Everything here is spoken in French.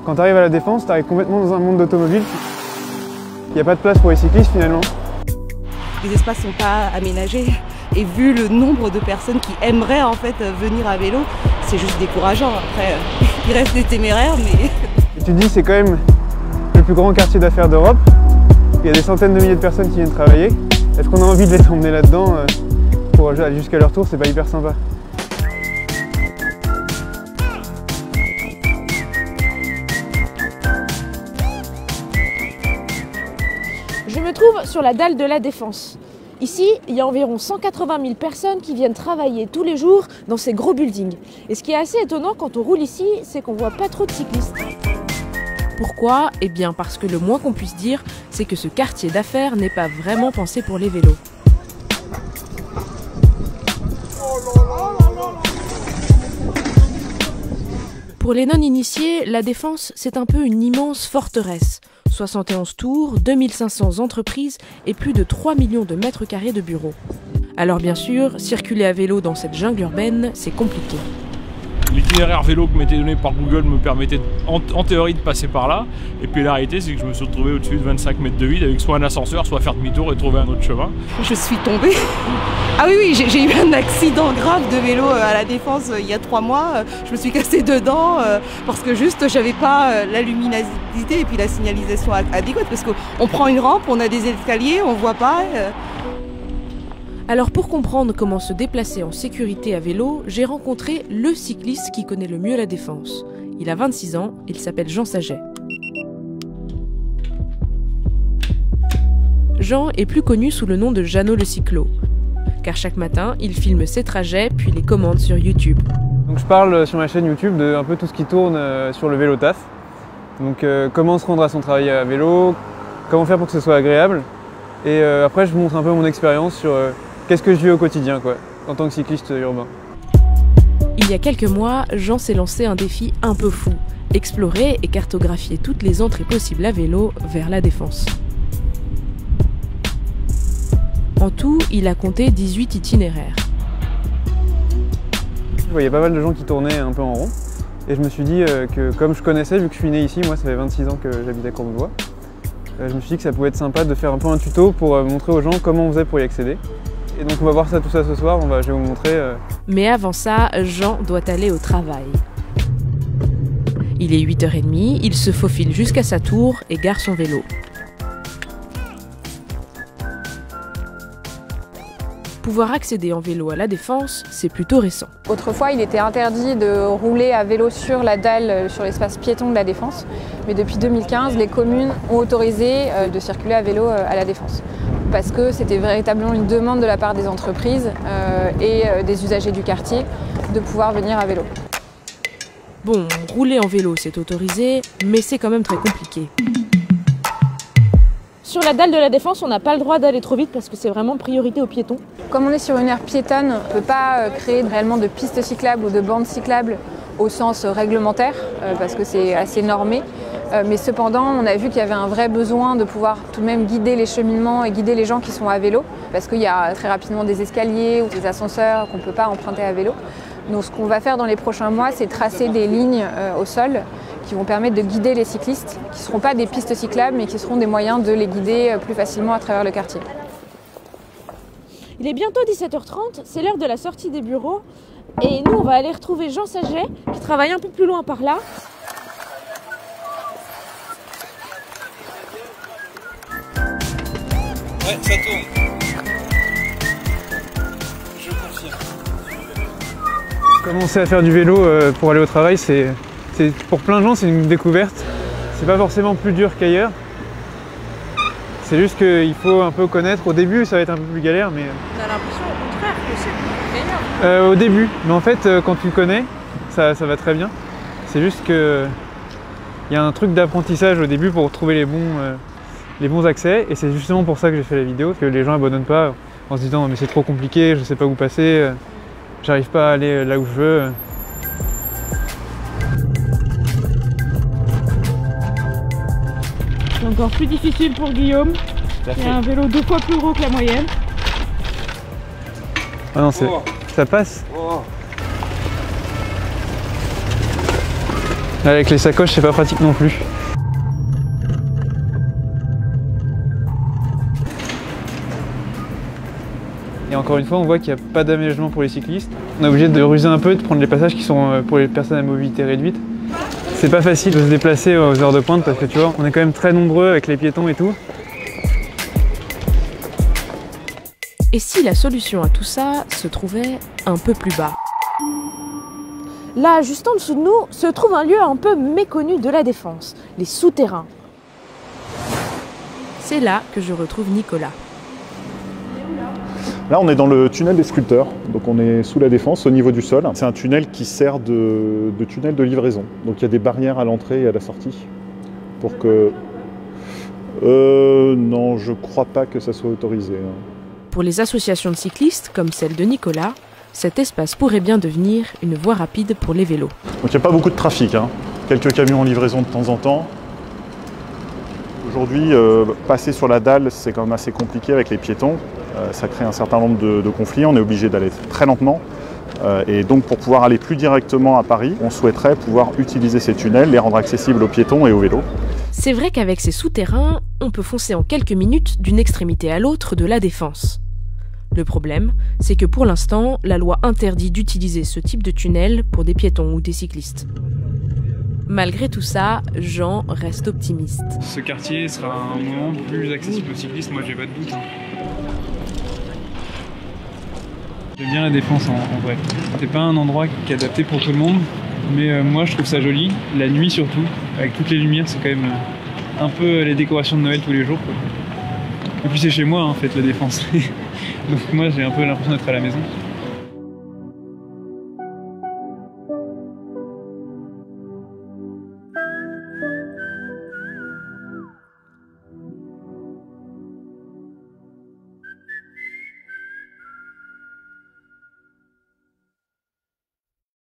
Quand tu arrives à la Défense, tu arrives complètement dans un monde d'automobile. Il n'y a pas de place pour les cyclistes finalement. Les espaces ne sont pas aménagés et vu le nombre de personnes qui aimeraient en fait venir à vélo, c'est juste décourageant. Après, il reste des téméraires, mais... Et tu te dis c'est quand même le plus grand quartier d'affaires d'Europe. Il y a des centaines de milliers de personnes qui viennent travailler. Est-ce qu'on a envie de les emmener là-dedans pour aller jusqu'à leur tour? C'est pas hyper sympa. Je me trouve sur la dalle de la Défense. Ici, il y a environ 180 000 personnes qui viennent travailler tous les jours dans ces gros buildings. Et ce qui est assez étonnant quand on roule ici, c'est qu'on voit pas trop de cyclistes. Pourquoi? Eh bien parce que le moins qu'on puisse dire, c'est que ce quartier d'affaires n'est pas vraiment pensé pour les vélos. Pour les non-initiés, la Défense, c'est un peu une immense forteresse. 71 tours, 2500 entreprises et plus de 3 millions de mètres carrés de bureaux. Alors bien sûr, circuler à vélo dans cette jungle urbaine, c'est compliqué. L'itinéraire vélo que m'était donné par Google me permettait en théorie de passer par là. Et puis la réalité, c'est que je me suis retrouvé au-dessus de 25 mètres de vide avec soit un ascenseur, soit faire demi-tour et trouver un autre chemin. Je suis tombée. Ah oui, j'ai eu un accident grave de vélo à la Défense il y a 3 mois. Je me suis cassée dedans parce que juste j'avais pas la luminosité et puis la signalisation adéquate. Parce qu'on prend une rampe, on a des escaliers, on voit pas. Alors pour comprendre comment se déplacer en sécurité à vélo, j'ai rencontré le cycliste qui connaît le mieux la Défense. Il a 26 ans, il s'appelle Jean Saget. Jean est plus connu sous le nom de Jeannot le cyclo, car chaque matin, il filme ses trajets puis les commente sur YouTube. Donc je parle sur ma chaîne YouTube de un peu tout ce qui tourne sur le vélo taf. Donc comment se rendre à son travail à vélo, comment faire pour que ce soit agréable. Et après je vous montre un peu mon expérience sur qu'est-ce que je vis au quotidien en tant que cycliste urbain. Il y a quelques mois, Jean s'est lancé un défi un peu fou, explorer et cartographier toutes les entrées possibles à vélo vers la Défense. En tout, il a compté 18 itinéraires. Je voyais pas mal de gens qui tournaient un peu en rond. Et je me suis dit que comme je connaissais, vu que je suis né ici, moi ça fait 26 ans que j'habite à Courbevoie, je me suis dit que ça pouvait être sympa de faire un peu un tuto pour montrer aux gens comment on faisait pour y accéder. Et donc on va voir tout ça ce soir, je vais vous montrer. Mais avant ça, Jean doit aller au travail. Il est 8h30, il se faufile jusqu'à sa tour et gare son vélo. Pouvoir accéder en vélo à la Défense, c'est plutôt récent. Autrefois, il était interdit de rouler à vélo sur la dalle, sur l'espace piéton de la Défense. Mais depuis 2015, les communes ont autorisé de circuler à vélo à la Défense. Parce que c'était véritablement une demande de la part des entreprises et des usagers du quartier de pouvoir venir à vélo. Bon, rouler en vélo, c'est autorisé, mais c'est quand même très compliqué. Sur la dalle de la Défense, on n'a pas le droit d'aller trop vite parce que c'est vraiment priorité aux piétons. Comme on est sur une aire piétonne, on ne peut pas créer réellement de pistes cyclables ou de bandes cyclables au sens réglementaire parce que c'est assez normé. Mais cependant, on a vu qu'il y avait un vrai besoin de pouvoir tout de même guider les cheminements et guider les gens qui sont à vélo parce qu'il y a très rapidement des escaliers ou des ascenseurs qu'on ne peut pas emprunter à vélo. Donc ce qu'on va faire dans les prochains mois, c'est tracer des lignes au sol qui vont permettre de guider les cyclistes, qui ne seront pas des pistes cyclables, mais qui seront des moyens de les guider plus facilement à travers le quartier. Il est bientôt 17h30, c'est l'heure de la sortie des bureaux. Et nous, on va aller retrouver Jean Saget, qui travaille un peu plus loin par là. Ouais, ça tourne. Je confirme. Commencer à faire du vélo pour aller au travail, pour plein de gens, c'est une découverte. C'est pas forcément plus dur qu'ailleurs. C'est juste qu'il faut un peu connaître. Au début, ça va être un peu plus galère, mais... T'as l'impression au contraire que c'est plus meilleur. Au début, mais en fait, quand tu connais, ça va très bien. C'est juste que il y a un truc d'apprentissage au début pour trouver les bons accès. Et c'est justement pour ça que j'ai fait la vidéo, que les gens abandonnent pas en se disant mais c'est trop compliqué, je sais pas où passer, j'arrive pas à aller là où je veux. C'est encore plus difficile pour Guillaume. Il a un vélo 2 fois plus gros que la moyenne. Ah non, ça passe. Là, avec les sacoches, c'est pas pratique non plus. Et encore une fois, on voit qu'il n'y a pas d'aménagement pour les cyclistes. On est obligé de ruser un peu, de prendre les passages qui sont pour les personnes à mobilité réduite. C'est pas facile de se déplacer aux heures de pointe parce que tu vois, on est quand même très nombreux avec les piétons et tout. Et si la solution à tout ça se trouvait un peu plus bas? Là, juste en dessous de nous, se trouve un lieu un peu méconnu de la Défense, les souterrains. C'est là que je retrouve Nicolas. Là, on est dans le tunnel des sculpteurs, donc on est sous la Défense, au niveau du sol. C'est un tunnel qui sert de tunnel de livraison. Donc il y a des barrières à l'entrée et à la sortie pour que... non, je crois pas que ça soit autorisé. Pour les associations de cyclistes, comme celle de Nicolas, cet espace pourrait bien devenir une voie rapide pour les vélos. Donc il n'y a pas beaucoup de trafic, hein. Quelques camions en livraison de temps en temps. Aujourd'hui, passer sur la dalle, c'est quand même assez compliqué avec les piétons. Ça crée un certain nombre de conflits, on est obligé d'aller très lentement. Et donc pour pouvoir aller plus directement à Paris, on souhaiterait pouvoir utiliser ces tunnels, les rendre accessibles aux piétons et aux vélos. C'est vrai qu'avec ces souterrains, on peut foncer en quelques minutes d'une extrémité à l'autre de la Défense. Le problème, c'est que pour l'instant, la loi interdit d'utiliser ce type de tunnel pour des piétons ou des cyclistes. Malgré tout ça, Jean reste optimiste. Ce quartier sera un moment plus accessible aux cyclistes, moi j'ai pas de doute. J'aime bien la Défense en vrai. C'est pas un endroit qui est adapté pour tout le monde, mais moi je trouve ça joli, la nuit surtout, avec toutes les lumières, c'est quand même un peu les décorations de Noël tous les jours, quoi. Et puis c'est chez moi en fait la Défense, donc moi j'ai un peu l'impression d'être à la maison.